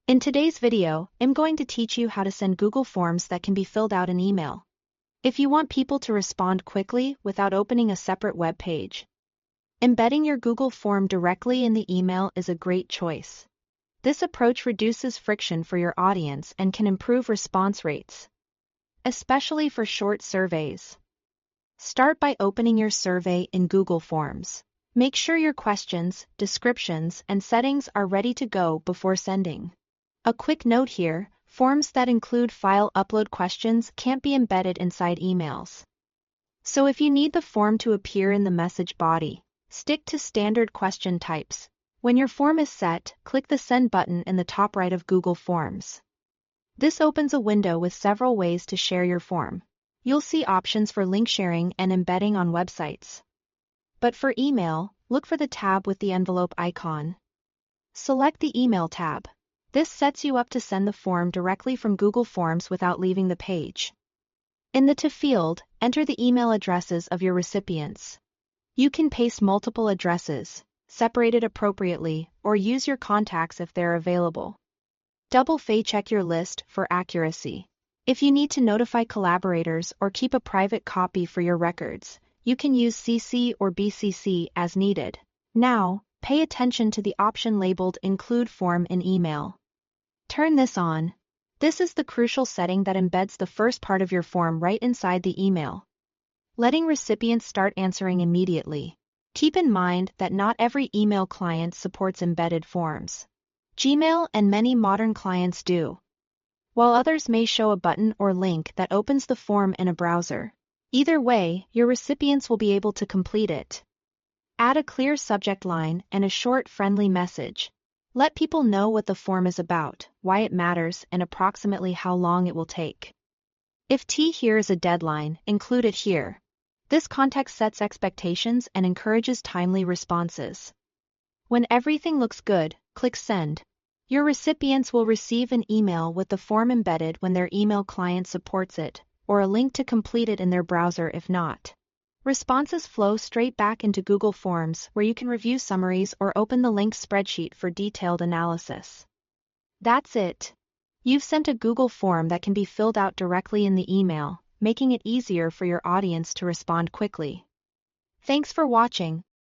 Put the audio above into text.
In today's video, I'm going to teach you how to send Google Forms that can be filled out in email. If you want people to respond quickly without opening a separate web page, embedding your Google form directly in the email is a great choice. This approach reduces friction for your audience and can improve response rates, especially for short surveys. Start by opening your survey in Google Forms. Make sure your questions, descriptions, and settings are ready to go before sending. A quick note here, forms that include file upload questions can't be embedded inside emails. So if you need the form to appear in the message body, stick to standard question types. When your form is set, click the Send button in the top right of Google Forms. This opens a window with several ways to share your form. You'll see options for link sharing and embedding on websites. But for email, look for the tab with the envelope icon. Select the Email tab. This sets you up to send the form directly from Google Forms without leaving the page. In the To field, enter the email addresses of your recipients. You can paste multiple addresses, separated appropriately, or use your contacts if they're available. Double-check your list for accuracy. If you need to notify collaborators or keep a private copy for your records, you can use CC or BCC as needed. Now, pay attention to the option labeled Include Form in Email. Turn this on. This is the crucial setting that embeds the first part of your form right inside the email, letting recipients start answering immediately. Keep in mind that not every email client supports embedded forms. Gmail and many modern clients do, while others may show a button or link that opens the form in a browser. Either way, your recipients will be able to complete it. Add a clear subject line and a short, friendly message. Let people know what the form is about, why it matters, and approximately how long it will take. If here is a deadline, include it here. This context sets expectations and encourages timely responses. When everything looks good, click Send. Your recipients will receive an email with the form embedded when their email client supports it, or a link to complete it in their browser if not. Responses flow straight back into Google Forms where you can review summaries or open the linked spreadsheet for detailed analysis. That's it. You've sent a Google form that can be filled out directly in the email, making it easier for your audience to respond quickly. Thanks for watching.